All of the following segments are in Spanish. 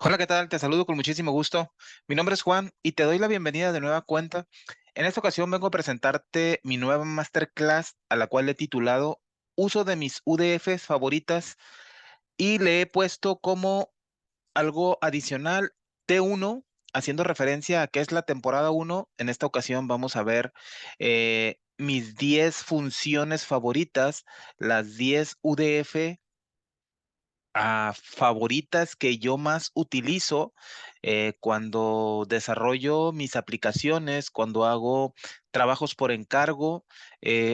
Hola, ¿qué tal? Te saludo con muchísimo gusto. Mi nombre es Juan y te doy la bienvenida de nueva cuenta. En esta ocasión vengo a presentarte mi nueva masterclass a la cual he titulado Uso de mis UDFs favoritas y le he puesto como algo adicional T1, haciendo referencia a que es la temporada uno. En esta ocasión vamos a ver mis 10 funciones favoritas, las 10 UDF favoritas que yo más utilizo cuando desarrollo mis aplicaciones, cuando hago trabajos por encargo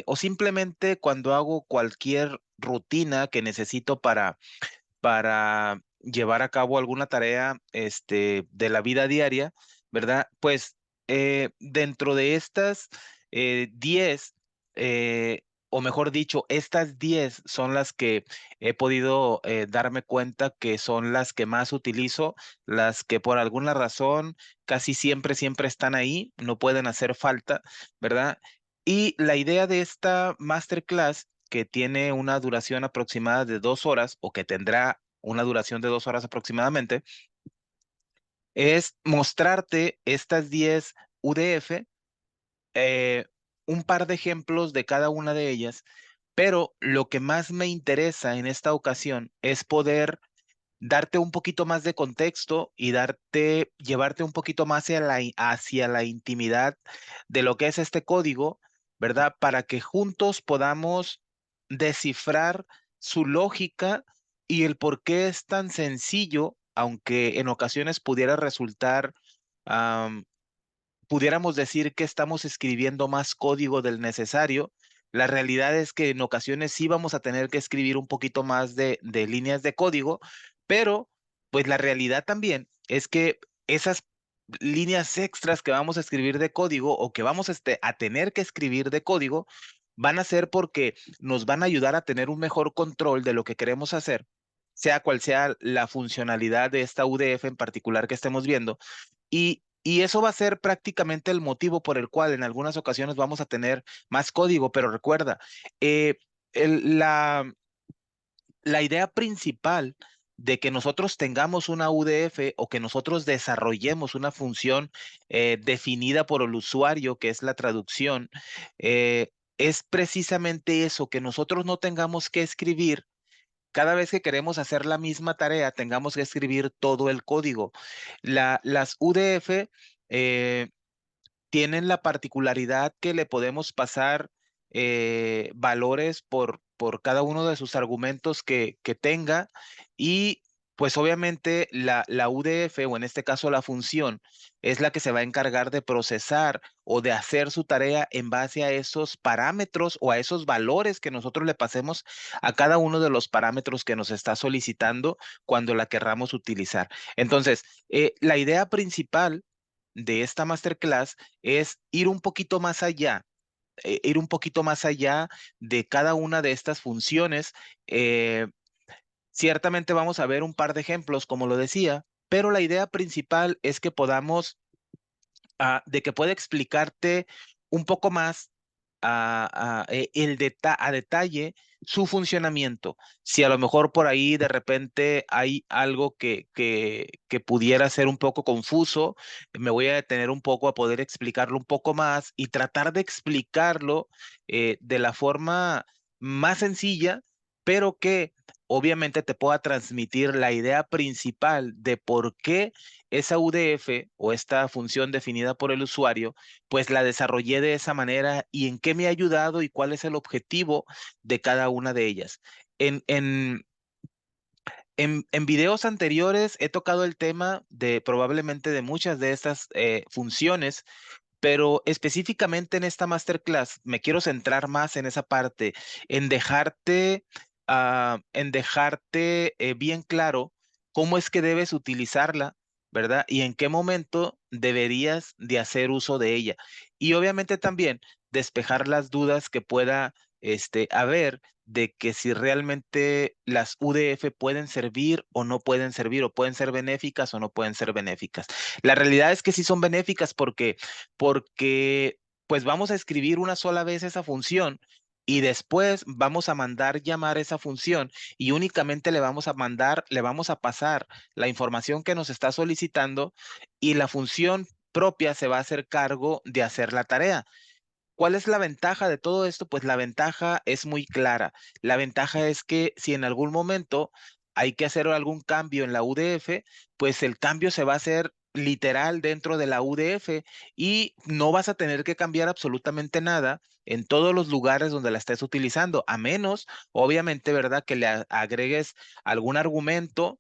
o simplemente cuando hago cualquier rutina que necesito para llevar a cabo alguna tarea de la vida diaria, ¿verdad? Pues dentro de estas 10, o mejor dicho, estas 10 son las que he podido darme cuenta que son las que más utilizo, las que por alguna razón casi siempre están ahí, no pueden hacer falta, ¿verdad? Y la idea de esta masterclass que tiene una duración aproximada de 2 horas o que tendrá una duración de 2 horas aproximadamente, es mostrarte estas 10 UDF, eh, un par de ejemplos de cada una de ellas, pero lo que más me interesa en esta ocasión es poder darte un poquito más de contexto y llevarte un poquito más hacia la intimidad de lo que es este código, ¿verdad? Para que juntos podamos descifrar su lógica y el por qué es tan sencillo, aunque en ocasiones pudiera resultar, am, pudiéramos decir que estamos escribiendo más código del necesario. La realidad es que en ocasiones sí vamos a tener que escribir un poquito más de líneas de código, pero pues la realidad también es que esas líneas extras que vamos a escribir de código o que vamos a tener que escribir de código van a ser porque nos van a ayudar a tener un mejor control de lo que queremos hacer, sea cual sea la funcionalidad de esta UDF en particular que estemos viendo. Y eso va a ser prácticamente el motivo por el cual en algunas ocasiones vamos a tener más código, pero recuerda, eh, el- la, la idea principal de que nosotros tengamos una UDF o que nosotros desarrollemos una función definida por el usuario, que es la traducción, es precisamente eso, que nosotros no tengamos que escribir. Cada vez que queremos hacer la misma tarea, tengamos que escribir todo el código. Las UDF eh, tienen la particularidad que le podemos pasar valores por cada uno de sus argumentos que tenga y pues obviamente la UDF o en este caso la función es la que se va a encargar de procesar o de hacer su tarea en base a esos parámetros o a esos valores que nosotros le pasemos a cada uno de los parámetros que nos está solicitando cuando la querramos utilizar. Entonces, la idea principal de esta masterclass es ir un poquito más allá, ir un poquito más allá de cada una de estas funciones. Eh, Ciertamente vamos a ver un par de ejemplos, como lo decía, pero la idea principal es que podamos de que pueda explicarte un poco más a detalle su funcionamiento. Si a lo mejor por ahí de repente hay algo que pudiera ser un poco confuso, me voy a detener un poco a poder explicarlo un poco más y tratar de explicarlo de la forma más sencilla, pero que obviamente te pueda transmitir la idea principal de por qué esa UDF o esta función definida por el usuario, pues la desarrollé de esa manera y en qué me ha ayudado y cuál es el objetivo de cada una de ellas. En, en, en videos anteriores he tocado el tema de probablemente de muchas de estas funciones, pero específicamente en esta masterclass me quiero centrar más en esa parte, en dejarte bien claro cómo es que debes utilizarla, ¿verdad? Y en qué momento deberías de hacer uso de ella. Y obviamente también despejar las dudas que pueda haber de que si realmente las UDF pueden servir o no pueden servir, o pueden ser benéficas o no pueden ser benéficas. La realidad es que sí son benéficas porque pues vamos a escribir una sola vez esa función y después vamos a mandar llamar esa función y únicamente le vamos a pasar la información que nos está solicitando y la función propia se va a hacer cargo de hacer la tarea. ¿Cuál es la ventaja de todo esto? Pues la ventaja es muy clara. La ventaja es que si en algún momento hay que hacer algún cambio en la UDF, pues el cambio se va a hacer literal dentro de la UDF y no vas a tener que cambiar absolutamente nada en todos los lugares donde la estés utilizando, a menos, obviamente, ¿verdad? Que agregues algún argumento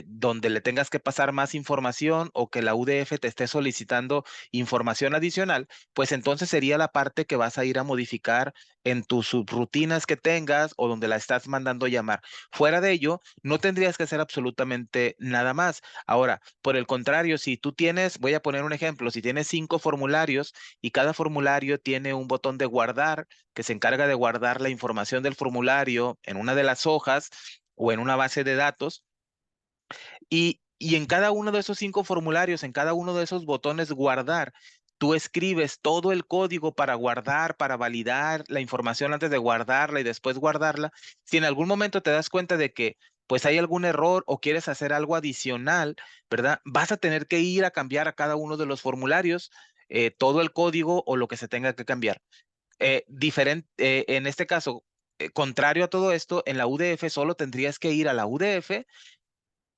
donde le tengas que pasar más información o que la UDF te esté solicitando información adicional, pues entonces sería la parte que vas a ir a modificar en tus subrutinas que tengas o donde la estás mandando llamar. Fuera de ello, no tendrías que hacer absolutamente nada más. Ahora, por el contrario, si tú tienes, voy a poner un ejemplo, si tienes 5 formularios y cada formulario tiene un botón de guardar que se encarga de guardar la información del formulario en una de las hojas o en una base de datos, y en cada uno de esos 5 formularios, en cada uno de esos botones guardar, tú escribes todo el código para guardar, para validar la información antes de guardarla y después guardarla. Si en algún momento te das cuenta de que pues hay algún error o quieres hacer algo adicional, ¿verdad? Vas a tener que ir a cambiar a cada uno de los formularios todo el código o lo que se tenga que cambiar. En este caso, contrario a todo esto, en la UDF solo tendrías que ir a la UDF,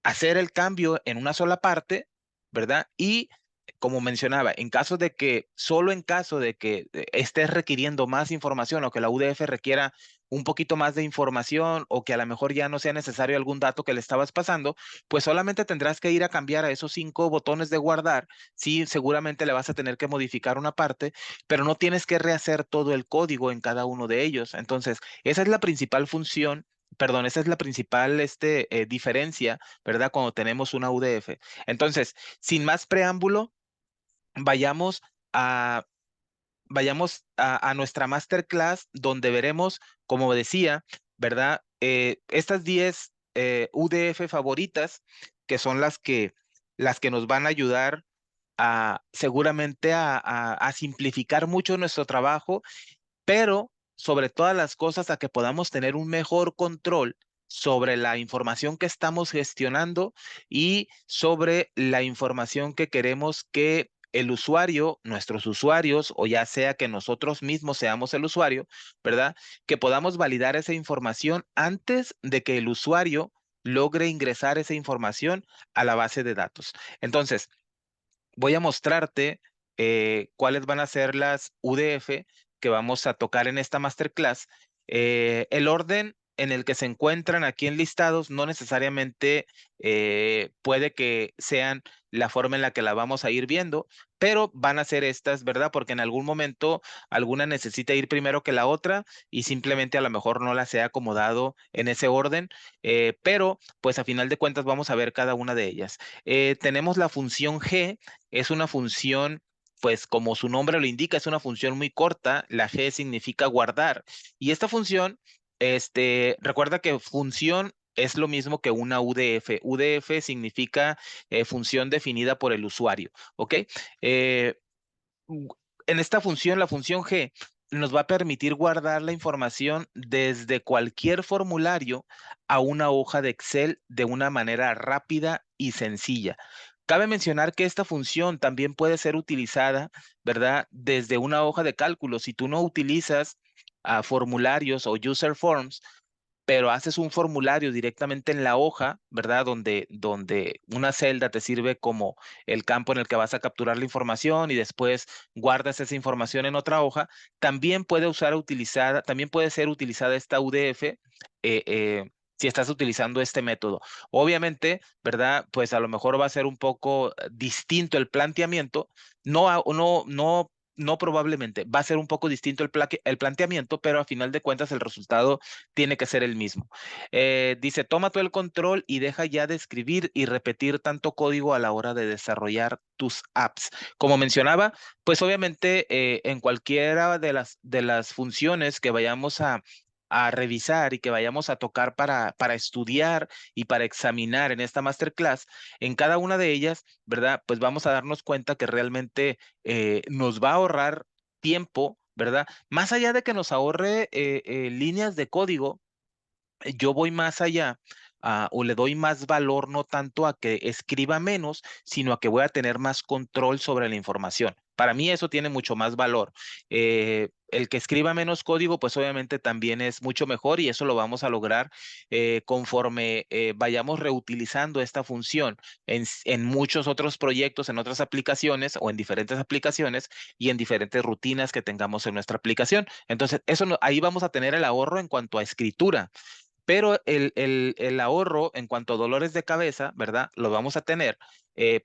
hacer el cambio en una sola parte, ¿verdad? Y como mencionaba, solo en caso de que estés requiriendo más información o que la UDF requiera un poquito más de información o que a lo mejor ya no sea necesario algún dato que le estabas pasando, pues solamente tendrás que ir a cambiar a esos 5 botones de guardar. Sí, seguramente le vas a tener que modificar una parte, pero no tienes que rehacer todo el código en cada uno de ellos. Entonces, esa es la principal función. Perdón, esa es la principal diferencia, ¿verdad? Cuando tenemos una UDF. Entonces, sin más preámbulo, vayamos a, vayamos a nuestra masterclass donde veremos, como decía, ¿verdad? Estas 10 UDF favoritas, que son las que nos van a ayudar seguramente a simplificar mucho nuestro trabajo, pero sobre todas las cosas a que podamos tener un mejor control sobre la información que estamos gestionando y sobre la información que queremos que el usuario, nuestros usuarios, o ya sea que nosotros mismos seamos el usuario, ¿verdad? Que podamos validar esa información antes de que el usuario logre ingresar esa información a la base de datos. Entonces, voy a mostrarte cuáles van a ser las UDF que vamos a tocar en esta masterclass. El orden en el que se encuentran aquí enlistados no necesariamente puede que sean la forma en la que la vamos a ir viendo, pero van a ser estas, ¿verdad? Porque en algún momento alguna necesita ir primero que la otra y simplemente a lo mejor no las he acomodado en ese orden, pero pues a final de cuentas vamos a ver cada una de ellas. Tenemos la función G, es una función, pues como su nombre lo indica, es una función muy corta. La G significa guardar. Y esta función, recuerda que función es lo mismo que una UDF. UDF significa función definida por el usuario, ¿ok? Eh, en esta función, la función G, nos va a permitir guardar la información desde cualquier formulario a una hoja de Excel de una manera rápida y sencilla. Cabe mencionar que esta función también puede ser utilizada, ¿verdad? Desde una hoja de cálculo. Si tú no utilizas formularios o user forms, pero haces un formulario directamente en la hoja, ¿verdad? Donde una celda te sirve como el campo en el que vas a capturar la información y después guardas esa información en otra hoja, también puede ser utilizada esta UDF si estás utilizando este método. Obviamente, ¿verdad? Pues a lo mejor va a ser un poco distinto el planteamiento, no probablemente, va a ser un poco distinto el planteamiento, pero a final de cuentas el resultado tiene que ser el mismo. Dice, toma todo el control y deja ya de escribir y repetir tanto código a la hora de desarrollar tus apps. Como mencionaba, pues obviamente en cualquiera de las funciones que vayamos a revisar y que vayamos a tocar para estudiar y para examinar en esta masterclass, en cada una de ellas, ¿verdad? Pues vamos a darnos cuenta que realmente nos va a ahorrar tiempo, ¿verdad? Más allá de que nos ahorre líneas de código, yo voy más allá, o le doy más valor no tanto a que escriba menos, sino a que voy a tener más control sobre la información. Para mí eso tiene mucho más valor. El que escriba menos código, pues obviamente también es mucho mejor y eso lo vamos a lograr conforme vayamos reutilizando esta función en muchos otros proyectos, en otras aplicaciones o en diferentes aplicaciones y en diferentes rutinas que tengamos en nuestra aplicación. Entonces, ahí vamos a tener el ahorro en cuanto a escritura. Pero el ahorro en cuanto a dolores de cabeza, ¿verdad? Lo vamos a tener,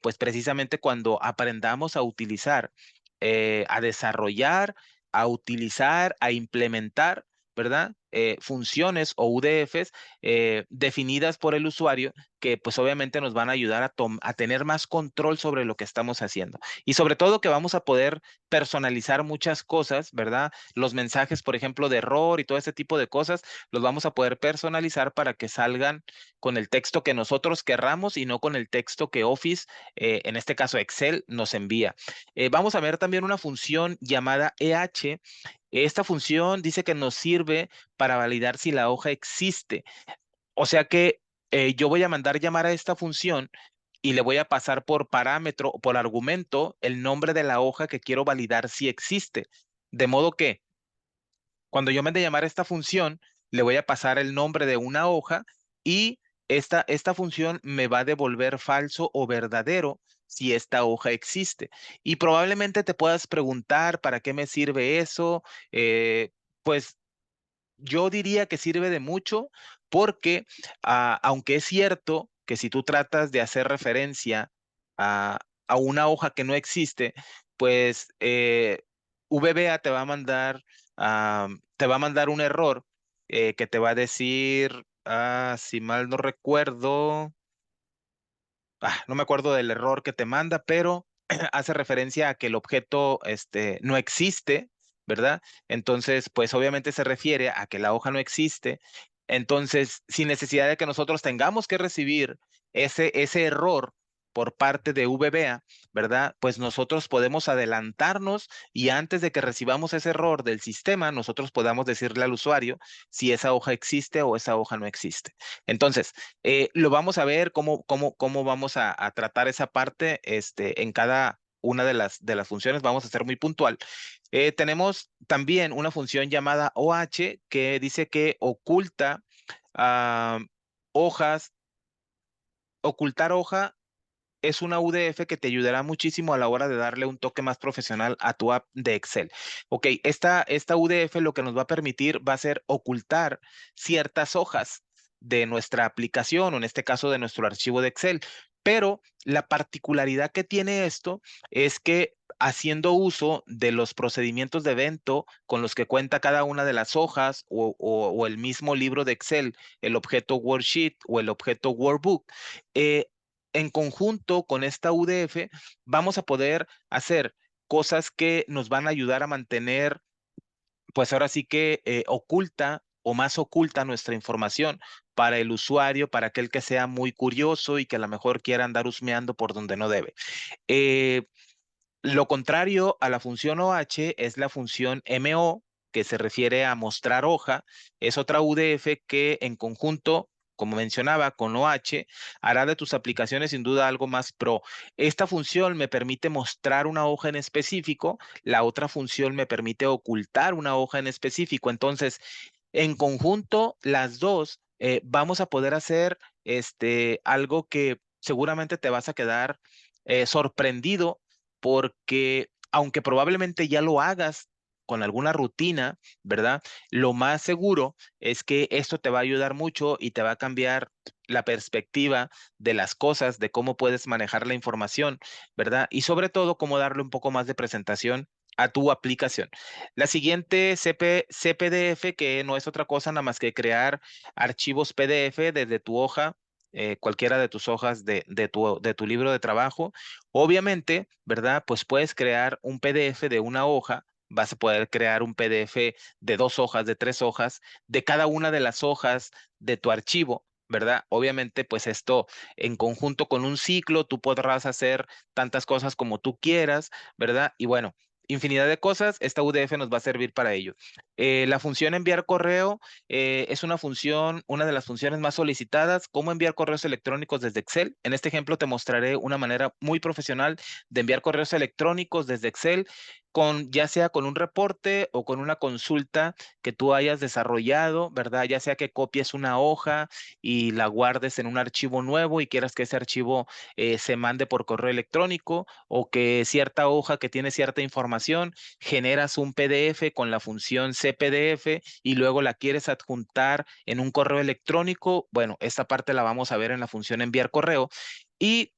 pues precisamente cuando aprendamos a utilizar, a desarrollar, a utilizar, a implementar, ¿verdad? Funciones o UDFs definidas por el usuario que pues obviamente nos van a ayudar a tener más control sobre lo que estamos haciendo. Y sobre todo que vamos a poder personalizar muchas cosas, ¿verdad? Los mensajes, por ejemplo, de error y todo ese tipo de cosas los vamos a poder personalizar para que salgan con el texto que nosotros querramos y no con el texto que Office, en este caso Excel, nos envía. Vamos a ver también una función llamada EH. Esta función dice que nos sirve para validar si la hoja existe. O sea que yo voy a mandar llamar a esta función y le voy a pasar por parámetro o por argumento el nombre de la hoja que quiero validar si existe. De modo que cuando yo mande llamar a esta función, le voy a pasar el nombre de una hoja y esta función me va a devolver falso o verdadero si esta hoja existe. Y probablemente te puedas preguntar, ¿para qué me sirve eso? Pues yo diría que sirve de mucho porque, aunque es cierto que si tú tratas de hacer referencia a una hoja que no existe, pues VBA te va a mandar un error que te va a decir, si mal no recuerdo, no me acuerdo del error que te manda, pero hace referencia a que el objeto no existe, ¿verdad? Entonces, pues obviamente se refiere a que la hoja no existe. Entonces, sin necesidad de que nosotros tengamos que recibir ese error por parte de VBA, ¿verdad? Pues nosotros podemos adelantarnos y antes de que recibamos ese error del sistema, nosotros podamos decirle al usuario si esa hoja existe o esa hoja no existe. Entonces, lo vamos a ver cómo vamos a tratar esa parte en cada una de las funciones. Vamos a ser muy puntual. Tenemos también una función llamada OH que dice que oculta ah, hojas, ocultar hoja es una UDF que te ayudará muchísimo a la hora de darle un toque más profesional a tu app de Excel. Ok, esta UDF lo que nos va a permitir va a ser ocultar ciertas hojas de nuestra aplicación o en este caso de nuestro archivo de Excel. Pero la particularidad que tiene esto es que haciendo uso de los procedimientos de evento con los que cuenta cada una de las hojas o el mismo libro de Excel, el objeto Worksheet o el objeto Workbook, eh, en conjunto con esta UDF vamos a poder hacer cosas que nos van a ayudar a mantener, pues ahora sí que oculta o más oculta nuestra información para el usuario, para aquel que sea muy curioso y que a lo mejor quiera andar husmeando por donde no debe. Eh, lo contrario a la función OH es la función MO, que se refiere a mostrar hoja. Es otra UDF que en conjunto, como mencionaba, con OH, hará de tus aplicaciones sin duda algo más pro. Esta función me permite mostrar una hoja en específico, la otra función me permite ocultar una hoja en específico. Entonces, en conjunto, las dos vamos a poder hacer algo que seguramente te vas a quedar sorprendido porque aunque probablemente ya lo hagas con alguna rutina, ¿verdad? Lo más seguro es que esto te va a ayudar mucho y te va a cambiar la perspectiva de las cosas, de cómo puedes manejar la información, ¿verdad? Y sobre todo, cómo darle un poco más de presentación a tu aplicación. La siguiente CPDF, que no es otra cosa nada más que crear archivos PDF desde tu hoja, cualquiera de tus hojas de tu libro de trabajo. Obviamente, ¿verdad? Pues puedes crear un PDF de una hoja, vas a poder crear un PDF de dos hojas, de tres hojas, de cada una de las hojas de tu archivo. ¿Verdad? Obviamente, pues esto en conjunto con un ciclo, tú podrás hacer tantas cosas como tú quieras, ¿verdad? Y bueno, infinidad de cosas, esta UDF nos va a servir para ello. La función enviar correo es una función, una de las funciones más solicitadas. ¿Cómo enviar correos electrónicos desde Excel? En este ejemplo te mostraré una manera muy profesional de enviar correos electrónicos desde Excel, ya sea con un reporte o con una consulta que tú hayas desarrollado, ¿verdad? Ya sea que copies una hoja y la guardes en un archivo nuevo y quieras que ese archivo se mande por correo electrónico, o que cierta hoja que tiene cierta información, generas un PDF con la función CPDF y luego la quieres adjuntar en un correo electrónico. Bueno, esta parte la vamos a ver en la función enviar correo y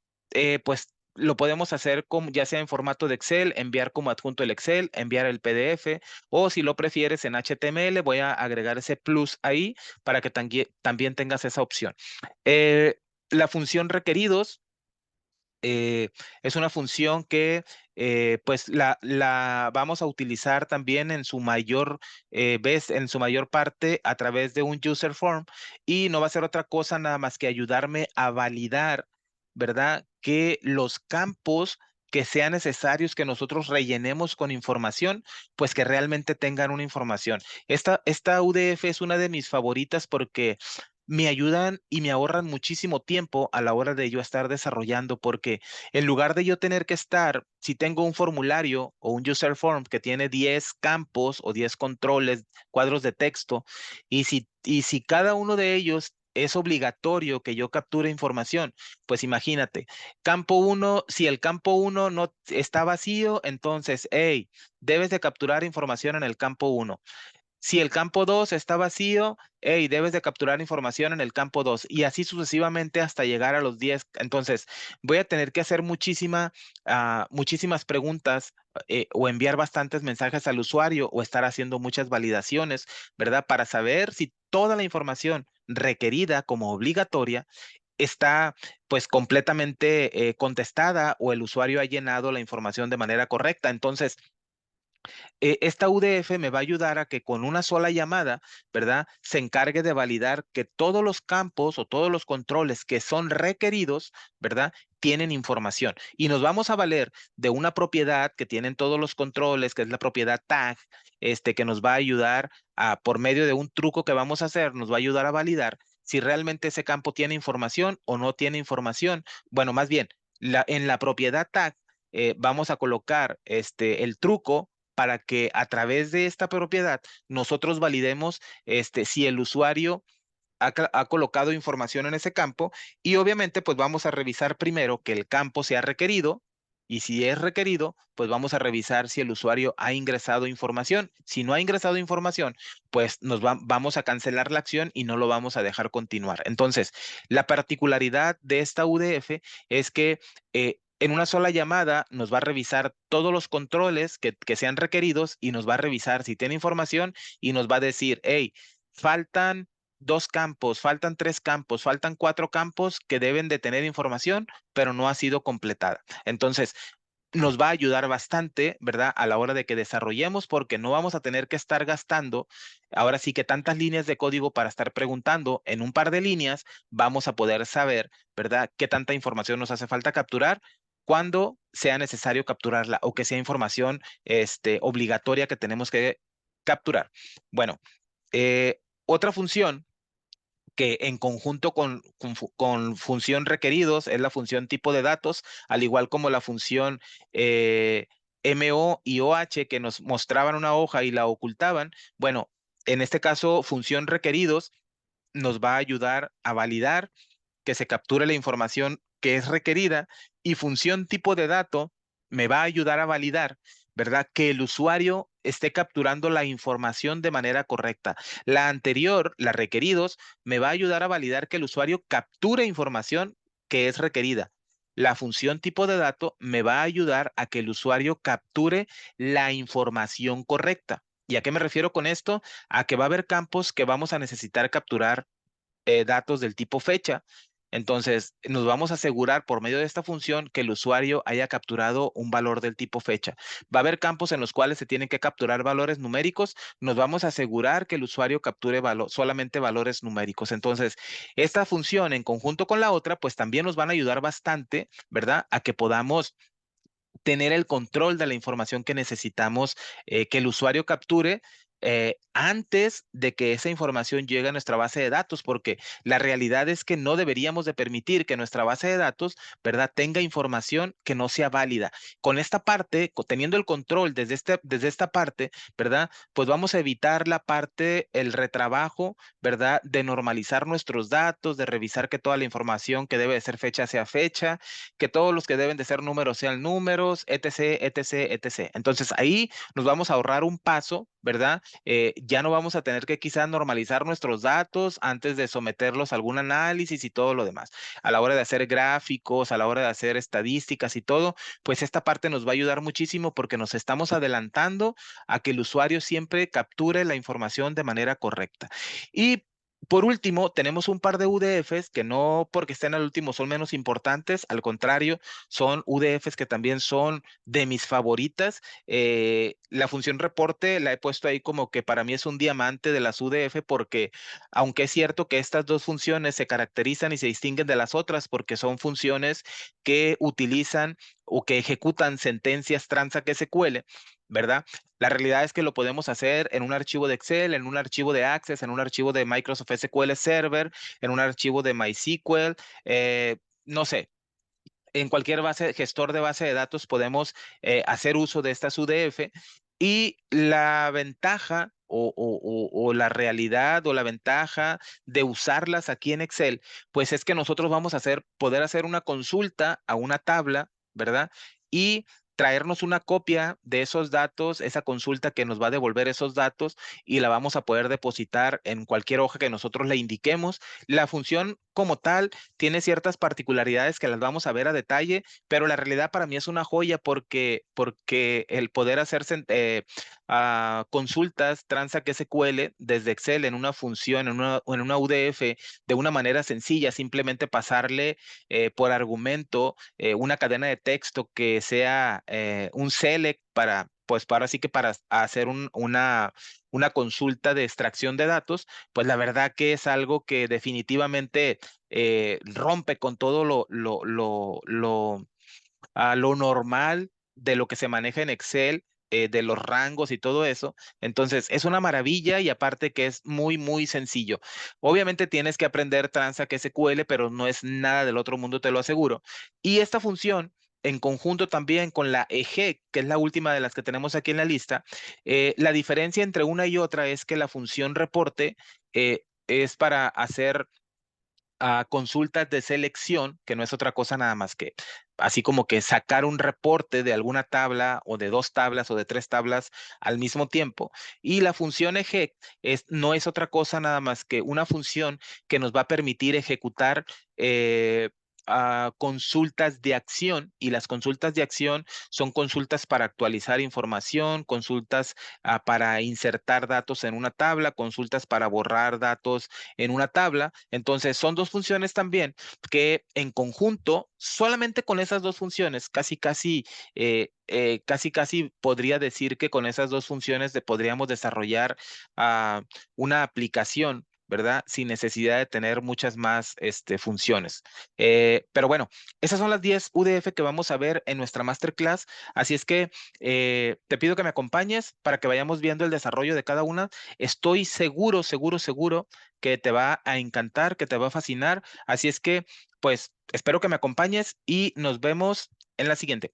pues lo podemos hacer como, ya sea en formato de Excel, enviar como adjunto el Excel, enviar el PDF, o si lo prefieres en HTML, voy a agregar ese plus ahí para que también tengas esa opción. Eh, la función requeridos es una función que pues la vamos a utilizar también en su mayor vez, en su mayor parte a través de un user form, y no va a ser otra cosa nada más que ayudarme a validar, ¿verdad? Que los campos que sean necesarios que nosotros rellenemos con información, pues que realmente tengan una información. Esta UDF es una de mis favoritas porque me ayudan y me ahorran muchísimo tiempo a la hora de yo estar desarrollando, porque en lugar de yo tener que estar, si tengo un formulario o un user form que tiene 10 campos o 10 controles, cuadros de texto, y si cada uno de ellos es obligatorio que yo capture información, pues imagínate, campo uno, si el campo uno no está vacío, entonces, hey, debes de capturar información en el campo uno. Si el campo 2 está vacío, hey, debes de capturar información en el campo 2 y así sucesivamente hasta llegar a los 10. Entonces, voy a tener que hacer muchísimas preguntas o enviar bastantes mensajes al usuario o estar haciendo muchas validaciones, ¿verdad? Para saber si toda la información requerida como obligatoria está pues completamente contestada o el usuario ha llenado la información de manera correcta. Entonces, esta UDF me va a ayudar a que con una sola llamada, ¿verdad? Se encargue de validar que todos los campos o todos los controles que son requeridos, ¿verdad? Tienen información. Y nos vamos a valer de una propiedad que tienen todos los controles, que es la propiedad tag, que nos va a ayudar por medio de un truco que vamos a hacer, nos va a ayudar a validar si realmente ese campo tiene información o no tiene información. Bueno, más bien, en la propiedad tag vamos a colocar el truco para que a través de esta propiedad nosotros validemos si el usuario ha colocado información en ese campo, y obviamente pues vamos a revisar primero que el campo sea requerido, y si es requerido, pues vamos a revisar si el usuario ha ingresado información. Si no ha ingresado información, pues vamos a cancelar la acción y no lo vamos a dejar continuar. Entonces, la particularidad de esta UDF es que en una sola llamada nos va a revisar todos los controles que sean requeridos y nos va a revisar si tiene información y nos va a decir, hey, faltan dos campos, faltan tres campos, faltan cuatro campos que deben de tener información, pero no ha sido completada. Entonces, nos va a ayudar bastante, ¿verdad? A la hora de que desarrollemos, porque no vamos a tener que estar gastando, ahora sí que tantas líneas de código para estar preguntando. En un par de líneas vamos a poder saber, ¿verdad? Qué tanta información nos hace falta capturar cuando sea necesario capturarla o que sea información, obligatoria que tenemos que capturar. Bueno, otra función que en conjunto con función requeridos es la función tipo de datos, al igual como la función eh, MO y OH que nos mostraban una hoja y la ocultaban. Bueno, en este caso, función requeridos nos va a ayudar a validar que se capture la información que es requerida, y función tipo de dato me va a ayudar a validar, ¿verdad? Que el usuario esté capturando la información de manera correcta. La anterior, la requeridos, me va a ayudar a validar que el usuario capture información que es requerida. La función tipo de dato me va a ayudar a que el usuario capture la información correcta. ¿Y a qué me refiero con esto? A que va a haber campos que vamos a necesitar capturar datos del tipo fecha. Entonces, nos vamos a asegurar por medio de esta función que el usuario haya capturado un valor del tipo fecha. Va a haber campos en los cuales se tienen que capturar valores numéricos. Nos vamos a asegurar que el usuario capture solamente valores numéricos. Entonces, esta función en conjunto con la otra, pues también nos van a ayudar bastante, ¿verdad? A que podamos tener el control de la información que necesitamos que el usuario capture antes de que esa información llegue a nuestra base de datos, porque la realidad es que no deberíamos de permitir que nuestra base de datos, ¿verdad?, tenga información que no sea válida. Con esta parte, teniendo el control desde esta parte, ¿verdad?, pues vamos a evitar la parte, el retrabajo, ¿verdad?, de normalizar nuestros datos, de revisar que toda la información que debe de ser fecha sea fecha, que todos los que deben de ser números sean números, etc., etc., etc. Entonces ahí nos vamos a ahorrar un paso, ¿verdad? Ya no vamos a tener que quizás normalizar nuestros datos antes de someterlos a algún análisis y todo lo demás. A la hora de hacer gráficos, a la hora de hacer estadísticas y todo, pues esta parte nos va a ayudar muchísimo porque nos estamos adelantando a que el usuario siempre capture la información de manera correcta. Y por último, tenemos un par de UDFs que no porque estén al último son menos importantes, al contrario, son UDFs que también son de mis favoritas. La función reporte la he puesto ahí como que para mí es un diamante de las UDF porque aunque es cierto que estas dos funciones se caracterizan y se distinguen de las otras porque son funciones que utilizan o que ejecutan sentencias transa SQL, ¿verdad? La realidad es que lo podemos hacer en un archivo de Excel, en un archivo de Access, en un archivo de Microsoft SQL Server, en un archivo de MySQL, no sé, en cualquier gestor de base de datos podemos hacer uso de estas UDF y la ventaja o la realidad o la ventaja de usarlas aquí en Excel, pues es que nosotros vamos a poder hacer una consulta a una tabla, ¿verdad? Y traernos una copia de esos datos, esa consulta que nos va a devolver esos datos y la vamos a poder depositar en cualquier hoja que nosotros le indiquemos. La función como tal tiene ciertas particularidades que las vamos a ver a detalle, pero la realidad para mí es una joya porque el poder hacer consultas Transact SQL desde Excel en una función, en una UDF, de una manera sencilla, simplemente pasarle por argumento una cadena de texto que sea un select pues para así que para hacer una consulta de extracción de datos, pues la verdad que es algo que definitivamente rompe con todo lo normal de lo que se maneja en Excel, de los rangos y todo eso. Entonces, es una maravilla y aparte que es muy, muy sencillo. Obviamente tienes que aprender Transact SQL, pero no es nada del otro mundo, te lo aseguro. Y esta función, en conjunto también con la EG, que es la última de las que tenemos aquí en la lista, la diferencia entre una y otra es que la función reporte es para hacer a consultas de selección, que no es otra cosa nada más que así como que sacar un reporte de alguna tabla o de dos tablas o de tres tablas al mismo tiempo. Y la función ejec no es otra cosa nada más que una función que nos va a permitir ejecutar consultas de acción y las consultas de acción son consultas para actualizar información, consultas para insertar datos en una tabla, consultas para borrar datos en una tabla. Entonces, son dos funciones también que en conjunto, solamente con esas dos funciones, casi, casi podría decir que con esas dos funciones podríamos desarrollar una aplicación, ¿verdad? Sin necesidad de tener muchas más funciones. Pero bueno, esas son las 10 UDF que vamos a ver en nuestra masterclass. Así es que te pido que me acompañes para que vayamos viendo el desarrollo de cada una. Estoy seguro, seguro, seguro que te va a encantar, que te va a fascinar. Así es que, pues, espero que me acompañes y nos vemos en la siguiente.